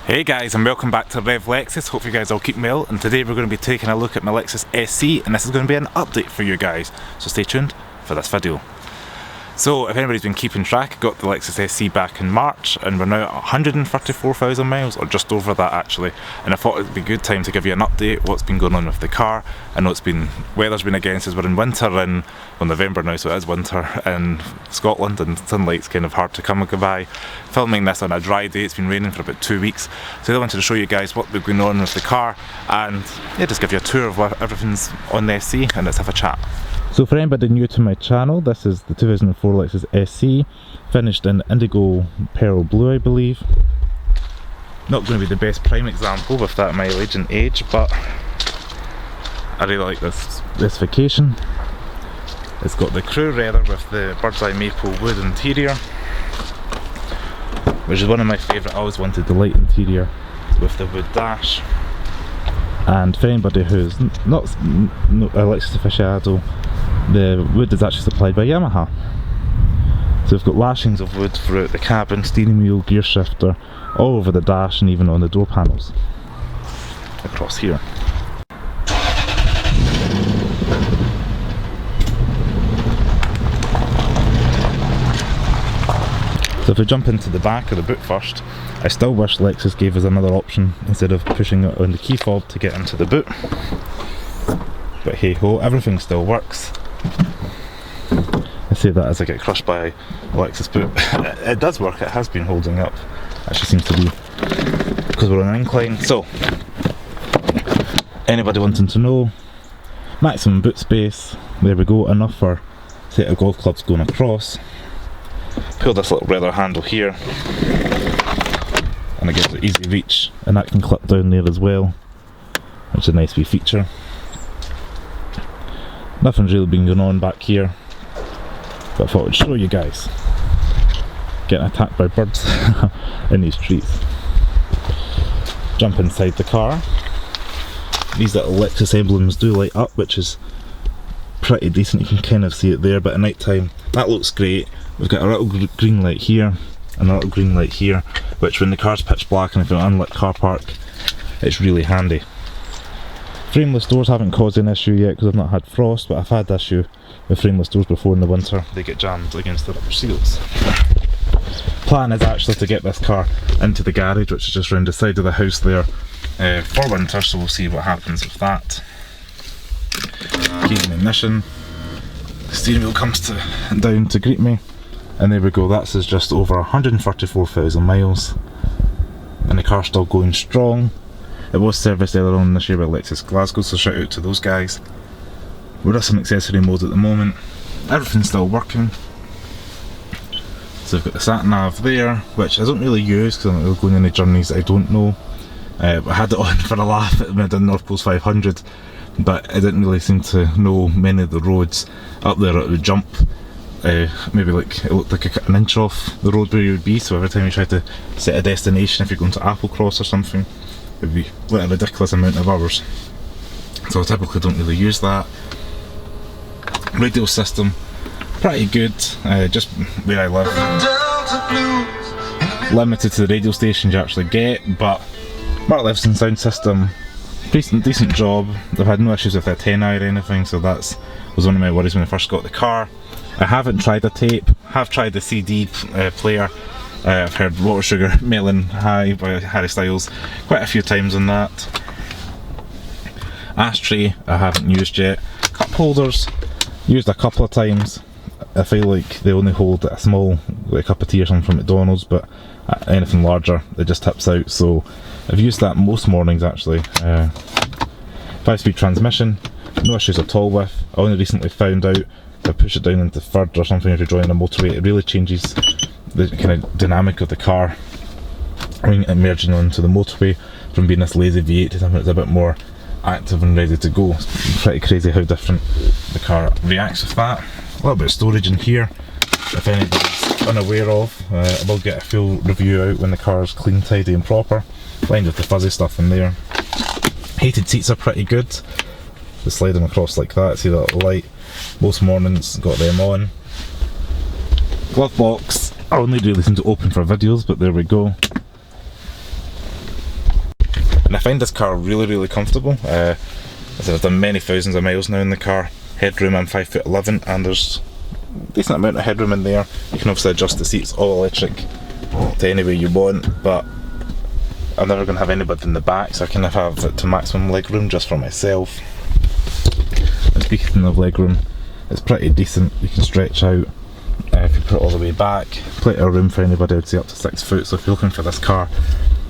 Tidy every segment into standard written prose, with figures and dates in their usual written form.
Hey guys, and welcome back to Rev Lexus. Hope you guys all keep well, and today we're going to be taking a look at my Lexus SC, and this is going to be an update for you guys, so stay tuned for this video. So if anybody's been keeping track, I got the Lexus SC back in March and we're now at 134,000 miles, or just over that actually, and I thought it would be a good time to give you an update what's been going on with the car. I know weather's been against us, we're in winter in November now, so it is winter in Scotland and sunlight's kind of hard to come by. Filming this on a dry day, it's been raining for about 2 weeks, so I wanted to show you guys what been going on with the car and yeah, just give you a tour of what everything's on the SC and let's have a chat. So for anybody new to my channel, this is the 2004 Lexus SC, finished in indigo pearl blue I believe. Not going to be the best prime example with that mileage and age, but I really like this specification. It's got the Ecru leather with the bird's eye maple wood interior, which is one of my favourite. I always wanted the light interior with the wood dash. And for anybody who's not a Lexus aficionado, the wood is actually supplied by Yahama. So we've got lashings of wood throughout the cabin, steering wheel, gear shifter, all over the dash and even on the door panels across here. So if we jump into the back of the boot first, I still wish Lexus gave us another option instead of pushing it on the key fob to get into the boot. But hey ho, everything still works. I say that as I get crushed by Lexus boot. It does work, it has been holding up. Actually seems to be, because we're on an incline. So, anybody wanting to know, maximum boot space, there we go, enough for a set of golf clubs going across. Pull this little leather handle here and it gives it easy reach, and that can clip down there as well, which is a nice wee feature. Nothing's really been going on back here, but I thought I'd show you guys. Getting attacked by birds in these streets. Jump inside the car. These little Lexus emblems do light up, which is pretty decent. You can kind of see it there, but at night time that looks great. We've got a little green light here and a little green light here, which when the car's pitch black and if you're in an unlit car park, it's really handy. Frameless doors haven't caused an issue yet because I've not had frost, but I've had issue with frameless doors before in the winter. They get jammed against the rubber seals. Plan is actually to get this car into the garage, which is just round the side of the house there, for winter, so we'll see what happens with that. Keys and ignition. The steering wheel comes down to greet me, and there we go. That's just over 134,000 miles, and the car's still going strong. It was serviced earlier on this year by Lexus Glasgow, so shout out to those guys. We're just in accessory mode at the moment. Everything's still working. So we've got the sat nav there, which I don't really use because I'm not really going on any journeys I don't know. I had it on for a laugh when I did North Coast 500, but I didn't really seem to know many of the roads up there. It would jump maybe like, it looked like an inch off the road where you would be, so every time you tried to set a destination, if you're going to Applecross or something, it would be like a ridiculous amount of hours. So I typically don't really use that. Radio system, pretty good, just where I live. Limited to the radio stations you actually get, but Mark Leveson sound system, decent job. I've had no issues with the antenna or anything, so that was one of my worries when I first got the car. I haven't tried a tape, have tried the CD player. I've heard Water Sugar Melon High by Harry Styles quite a few times on that. Ashtray I haven't used yet. Cup holders, used a couple of times. I feel like they only hold a small, like a cup of tea or something from McDonald's, but anything larger it just tips out, so I've used that most mornings actually. 5-speed transmission, no issues at all with. I only recently found out if I push it down into third or something, if you're driving a motorway, it really changes the kind of dynamic of the car when emerging onto the motorway, from being this lazy V8 to something that's a bit more active and ready to go. It's pretty crazy how different the car reacts with that. A little bit of storage in here, if anybody's unaware of. I will get a full review out when the car is clean, tidy and proper, lined with the fuzzy stuff in there. Heated seats are pretty good. Just slide them across like that, see that little light. Most mornings got them on. Glove box, I only really seem to open for videos, but there we go. and I find this car really comfortable. As I've done many thousands of miles now in the car. Headroom, I'm 5'11", and there's a decent amount of headroom in there. You can obviously adjust the seats all electric to any way you want, but I'm never going to have anybody in the back, so I kind of have it to maximum legroom just for myself. And speaking of legroom, it's pretty decent. You can stretch out if you put it all the way back. Plenty of room for anybody, I'd say up to 6 foot. So if you're looking for this car,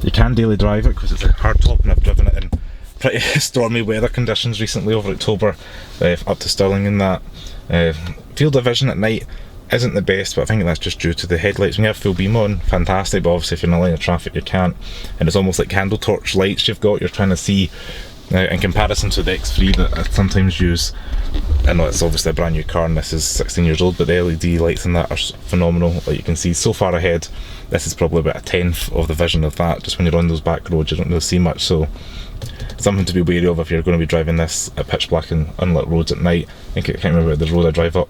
you can daily drive it because it's a hard top, and I've driven it in pretty stormy weather conditions recently over October, up to Stirling and that. Field of vision at night isn't the best, but I think that's just due to the headlights. When you have full beam on, fantastic, but obviously if you're in a line of traffic you can't, and it's almost like candle torch lights you've got, you're trying to see in comparison to the X3 that I sometimes use. I know it's obviously a brand new car and this is 16 years old, but the LED lights in that are phenomenal. Like you can see so far ahead, this is probably about a tenth of the vision of that. Just when you're on those back roads you don't really see much, so something to be wary of if you're going to be driving this at pitch black and unlit roads at night. I can't remember the road I drive up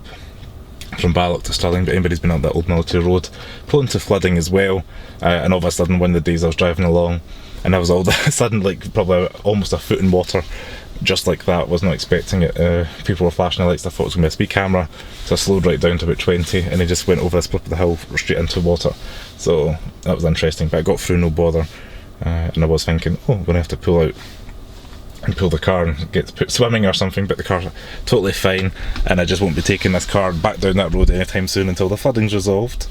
from Ballock to Stirling, but anybody's been up that old military road, prone to flooding as well. And all of a sudden one of the days I was driving along and I was all of a sudden like probably almost a foot in water, just like that. Was not expecting it. People were flashing their lights. I thought it was going to be a speed camera, so I slowed right down to about 20 and it just went over a split of the hill straight into water. So that was interesting, but I got through no bother. And I was thinking, oh, I'm going to have to pull out and pull the car and get put swimming or something, but the car's totally fine, and I just won't be taking this car back down that road anytime soon until the flooding's resolved.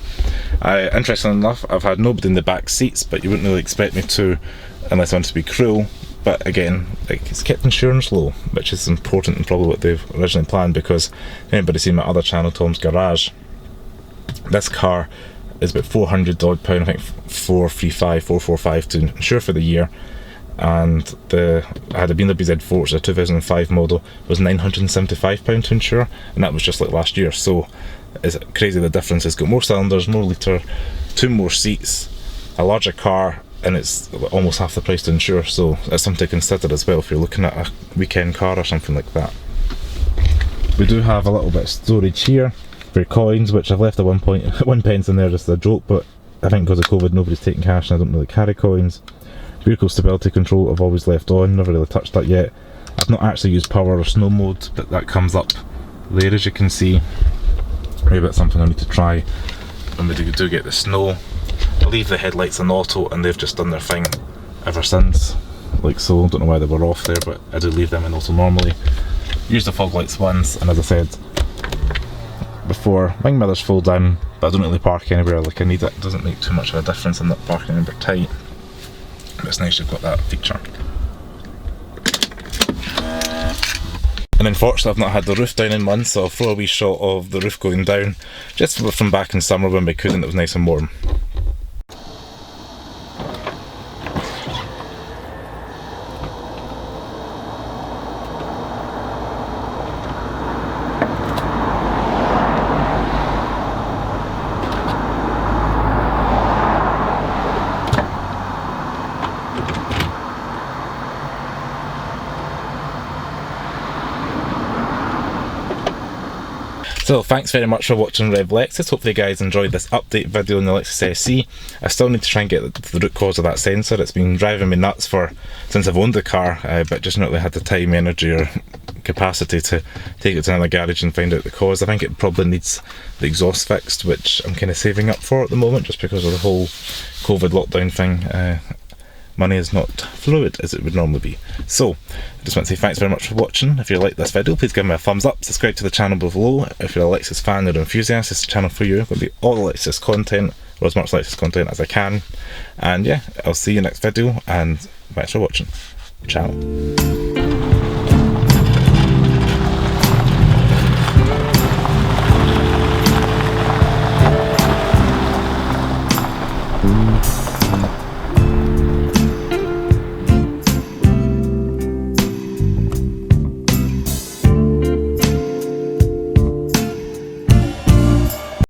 Interestingly enough, I've had nobody in the back seats, but you wouldn't really expect me to unless I want to be cruel. But again, like, it's kept insurance low, which is important and probably what they've originally planned, because if anybody's seen my other channel, Tom's Garage, this car is about £400 odd, I think 445 to insure for the year. And I had a BMW Z4, which is a 2005 model, was £975 to insure, and that was just like last year. So it's crazy the difference. It's got more cylinders, more litre, 2 more seats, a larger car, and it's almost half the price to insure. So that's something to consider as well if you're looking at a weekend car or something like that. We do have a little bit of storage here for coins, which I've left at one pence in there just as a joke, but I think because of COVID nobody's taking cash and I don't really carry coins. Vehicle stability control I've always left on, never really touched that yet. I've not actually used power or snow mode, but that comes up there as you can see. Maybe that's something I need to try when we do get the snow. I leave the headlights on auto and they've just done their thing ever since, like so. Don't know why they were off there, but I do leave them in auto normally. Use the fog lights once, and as I said before, wing mirrors fold down, but I don't really park anywhere like I need it. It doesn't make too much of a difference. I'm not parking anywhere tight. But it's nice you've got that feature. And unfortunately I've not had the roof down in months, so I'll throw a wee shot of the roof going down just from back in summer when we couldn't. It was nice and warm. So thanks very much for watching Rev Lexus. Hopefully you guys enjoyed this update video on the Lexus SC. I still need to try and get the root cause of that sensor. It's been driving me nuts since I've owned the car, but just not really had the time, energy or capacity to take it to another garage and find out the cause. I think it probably needs the exhaust fixed, which I'm kind of saving up for at the moment just because of the whole COVID lockdown thing. Money is not fluid as it would normally be. So I just want to say thanks very much for watching. If you like this video, please give me a thumbs up, subscribe to the channel below. If you're a Lexus fan or an enthusiast, this is the channel for you. It's going to be all the Lexus content, or as much Lexus content as I can. And yeah, I'll see you next video, and thanks for watching. Ciao.